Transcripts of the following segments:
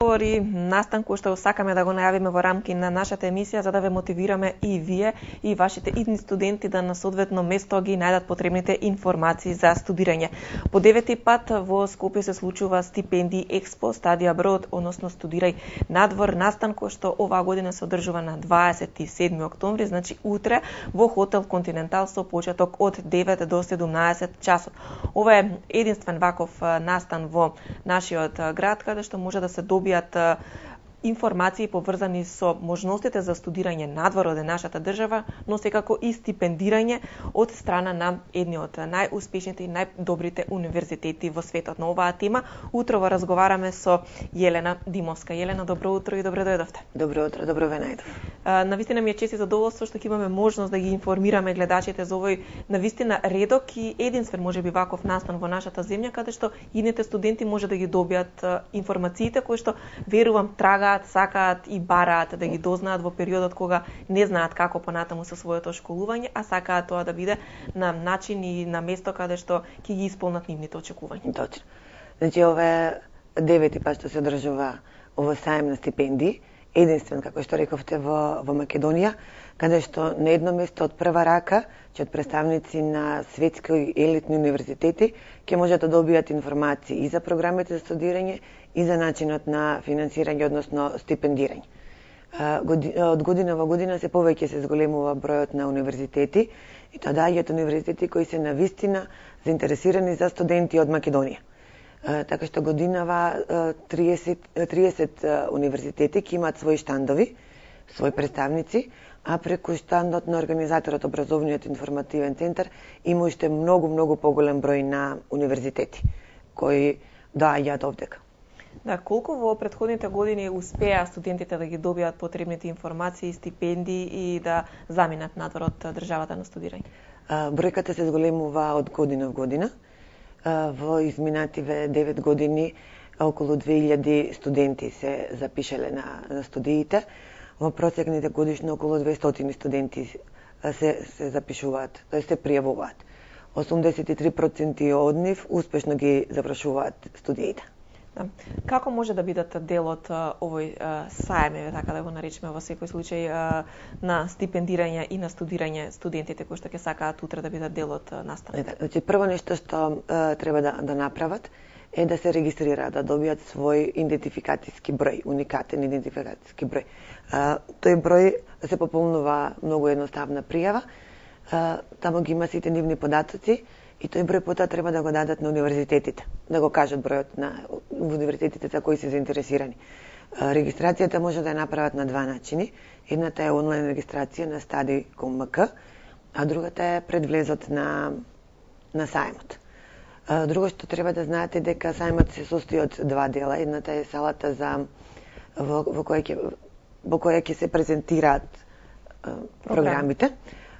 Говори настан кој што сакаме да го најавиме во рамки на нашата емисија за да ве мотивираме и вие и вашите идни студенти да на соодветно место ги најдат потребните информации за студирање. По 9-ти пат во Скопје се случува стипендии Експо Стадија Брод, односно студирај надвор настан кој што оваа година се одржува на 27 октомври, значи утре во хотел Континентал со почеток од 9 до 17 часот. Ова е единствен ваков настан во нашиот град каде што може да се добијат информации поврзани со можностите за студирање надвор од нашата држава, но секако и стипендирање од страна на едни од најуспешните и најдобрите универзитети во светот. На оваа тема утрово разговараме со Јелена Димовска. Јелена, добро утро и добре дојдовте. Добро утро, добро ве најдов. Навистина ми е чест и задоволство што ќе имаме можност да ги информираме гледачите за овој навистина редок и единствен можеби ваков настан во нашата земја, каде што идните студенти може да ги добијат информациите кои што верувам трагаат, сакаат и бараат да ги дознаат во периодот кога не знаат како понатаму со своето школување, а сакаат тоа да биде на начин и на место каде што ќе ги исполнат нивните очекувања. Точно. Значи ова е 9-ти пат што се одржува овој саем на стипендии, единствен како што рековте во Македонија, каде што на едно место од прва рака, че од представници на светски елитни универзитети ќе можат да добијат информации и за програмите за студирање и за начинот на финансирање, односно стипендирање. Од година во година се повеќе се зголемува бројот на универзитети и тоа доаѓаат универзитети кои се навистина заинтересирани за студенти од Македонија. Така што годинава 30 универзитети ќе имаат своји штандови, своји представници, а преку штандот на организаторот Образовниот информативен центар има уште многу поголем број на универзитети кои доаѓаат овдека. Да, колку во претходните години успеа студентите да ги добијат потребните информации, стипендии и да заминат надвор од државата на студирање? Бројката се зголемува од година во година. Во изминативе 9 години околу 2000 студенти се запишале на студиите. Во протекните годишно околу 200 студенти се запишуваат, тоест се пријавуваат. 83% од нив успешно ги завршуваат студиите. Да. Како може да бидат дел од овој саем, така да го наречеме во секој случај, на стипендирање и на студирање студентите кои што ќе сакаат утре да бидат дел од настаната? Значи, прво нешто што треба да направат е да се регистрираат, да добијат свој идентификацијски број, уникатен идентификацијски број. Тој број се пополнува многу едноставна пријава, таму ги има сите нивни податоци и тој број потоа треба да го дадат на универзитетите, да го кажат бројот на универзитетите за кои се заинтересирани. Регистрацијата може да ја направат на два начини. Едната е онлайн регистрација на Study.mk, а другата е пред влезот на сајмот. Друго што треба да знаете дека сајмот се состои од два дела. Едната е салата во која ќе се презентираат програмите.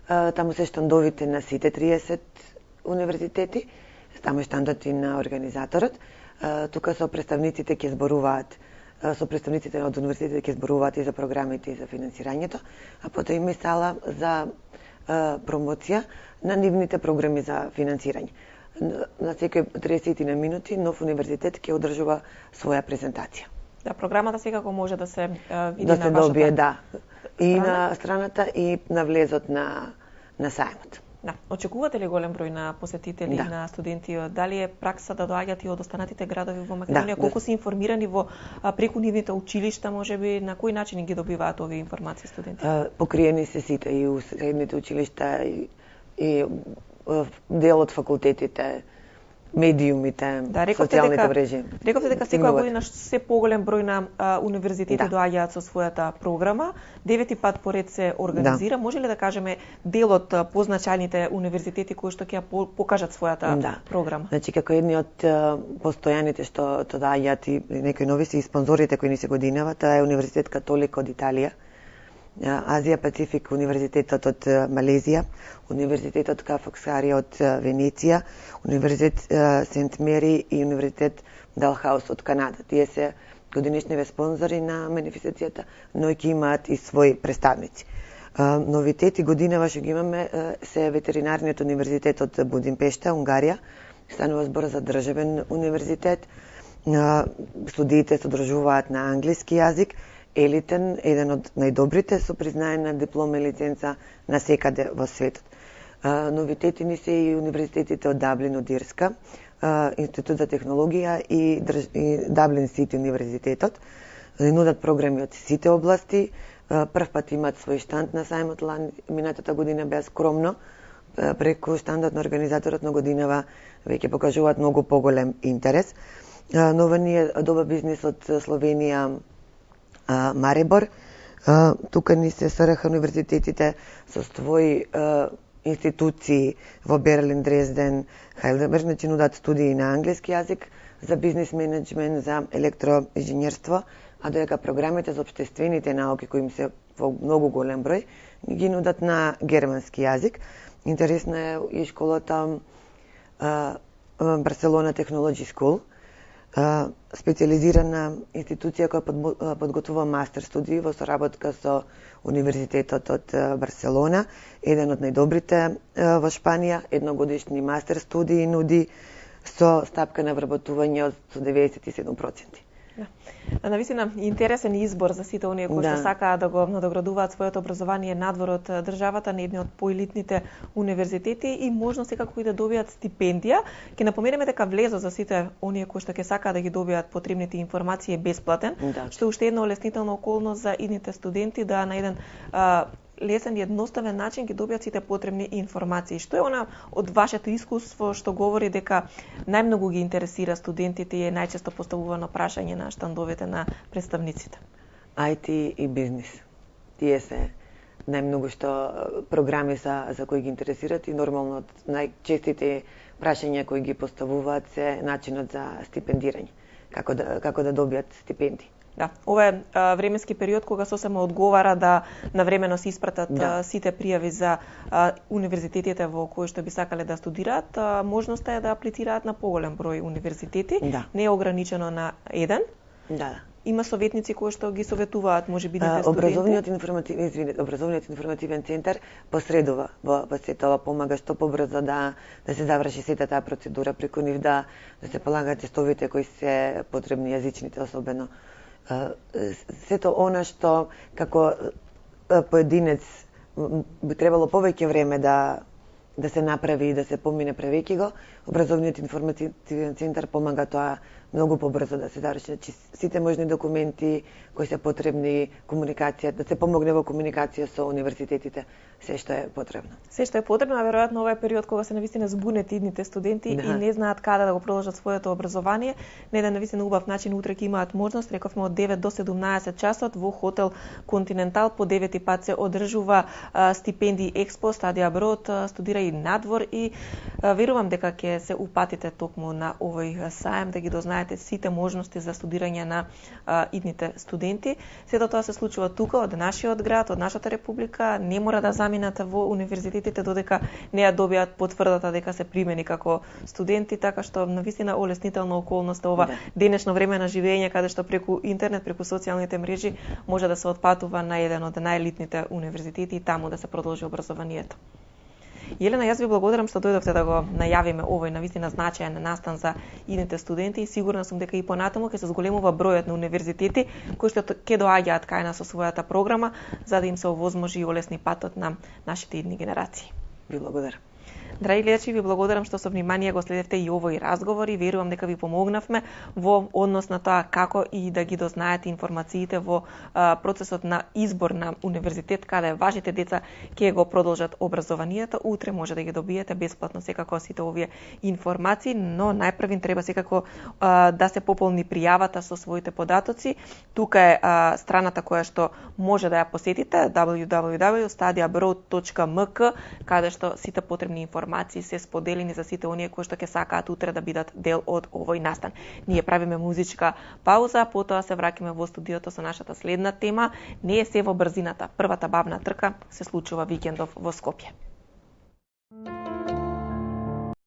Таму се штандовите на сите 30 универзитети, таму е штандот и на организаторот. Тука со представниците ќе зборуваат, со представниците од универзитетите ќе зборуваат и за програмите и за финансирањето, а потоа има и сала за промоција на нивните програми за финансирање. На секој 30 на минути нов универзитет ќе одржува своја презентација. Да, програмата секако може да се види да на се вашата добие, да, и страна? на страната и на влезот на сајмот. Да. Очекувате ли голем број на посетители, Да. на студенти? Дали е пракса да доаѓаат и од останатите градови во Македонија? Да. Колку се информирани преку нивните училишта, можеби на кој начин ги добиваат овие информации студенти? Покриени се сите и у средните училишта и дел од факултетите, медиумите, социјалните мрежи. Рековте дека секоја година се поголем број на универзитети доаѓаат со својата програма. 9-ти пат поред се организира. Може ли да кажеме дел од позначајните универзитети кои што ќе покажат својата програма? Значи, како едни од постојаните што доаѓаат и некои нови се и спонзорите кои ни се годинава, тоа е Универзитет Католик од Италија, Азија Пацифик Универзитетот од Малезија, Универзитетот Ка Фоксарија од Венеција, Универзитет Сент Мери и Универзитет Далхаус од Канада. Тие се годинешниве спонзори на манифестацијата, но ќе имаат и своји представници. Новитети годинава што ги имаме се Ветеринарниот универзитет од Будимпешта, Унгарија, станува збор за државен универзитет, Студиите се одржуваат на англиски јазик, елитен, еден од најдобрите, со признаена диплома и лиценца на секаде во светот. Новитети ни се и универзитетите од Даблин, од Ирска, Институт за технологија и Даблин Сити универзитетот. Нудат програми од сите области. Прв пат имаат свој штанд на сајмот лан, минатата година беа скромно, преку штандот на организаторот на годинава веќе покажуваат многу поголем интерес. Нова ни е добар бизнис од Словенија, Марибор. Тука ни се СРХ универзитетите со своји институции во Берлин, Дрезден, Хайделберг, значи нудат студии на англиски јазик за бизнес менеджмент, за електроинженерство, а додека програмите за општествените науки кои им се во многу голем број ги нудат на германски јазик. Интересна е и школата Барселона Technology School, специализирана институција која подготвува мастер студии во соработка со Универзитетот од Барселона, еден од најдобрите во Шпанија, едногодишни мастер студии нуди со стапка на вработување од 97%. Да. Навистина интересен избор за сите оние кои што сакаат да го надоградуваат своето образование надвор од државата на едни од поелитните универзитети и можно секако и да добијат стипендија. Ќе напоменеме дека влезот за сите оние кои што ќе сакаат да ги добијат потребните информации е бесплатен, што е уште една олеснителна околност за идните студенти да на еден лесен и едноставен начин ги добијат сите потребни информации. Што е она од вашето искуство што говори дека најмногу ги интересира студентите и е најчесто поставувано прашање на штандовите на представниците? IT и бизнис. Тие се најмногу што програми за кои ги интересираат и нормално најчестите прашања кои ги поставуваат се начинот за стипендирање. Како да добијат стипендии. Да, ова е временски период кога сосема одговара да навремено се испратат сите пријави за универзитетите во кои што би сакале да студираат. Можноста е да аплицираат на поголем број универзитети, не е ограничено на еден. Да. Има советници кои што ги советуваат можебидните студенти. Образовниот информативен центар посредува во сето ова, помага што побрзо да се заврши сета таа процедура, преку нив да се полагаат тестовите кои се потребни, јазичните особено. Сето она што како поединец би требало повеќе време да се направи и да се помине превеќе го, образовниот информативен центар помага тоа многу побрзо да се заврши. Значи, сите можни документи кои се потребни, комуникација, да се помогне во комуникација со универзитетите, се што е потребно. Се што е потребно, а веројатно ова е период кога се навистина збунети идните студенти и не знаат каде да го продолжат своето образование. На еден навистина убав начин утре ќе имаат можност, рековме од 9 до 17 часот во хотел Континентал по 9 пат се одржува стипендии Експо, Стадија Брод, студира и надвор и верувам дека ќе се упатите токму на овој саем да ги дознаете сите можности за студирање на идните студенти. Сето тоа се случува тука, од нашиот град, од нашата република, не мора да заминат во универзитетите додека не ја добијат потврдата дека се примени како студенти, така што навистина олеснителна околност ова денешно време на живење каде што преку интернет, преку социјалните мрежи може да се отпатува на еден од најелитните универзитети и таму да се продолжи образованието. Елена, јас ви благодарам што дојдовте да го најавиме овој навистина значаен настан за идните студенти и сигурна сум дека и понатаму ќе се зголемува бројот на универзитети кои што ќе доаѓаат кај нас со својата програма за да им се овозможи и олесни патот на нашите идни генерации. Ви благодарам. Драги гледачи, ви благодарам што со внимание го следевте и овој разговор и верувам дека ви помогнавме во однос на тоа како и да ги дознаете информациите во процесот на избор на универзитет каде вашите деца ќе го продолжат образованието. Утре може да ги добиете бесплатно секако сите овие информации, но најпрвин треба секако да се пополни пријавата со своите податоци. Тука е страната која што може да ја посетите www.stadiabrod.mk каде што сите потребни информации се споделени за сите оние кои што ќе сакаат утре да бидат дел од овој настан. Ние правиме музичка пауза, потоа се враќаме во студиото со нашата следна тема. Не е се во брзината. Првата бавна трка се случува викендов во Скопје.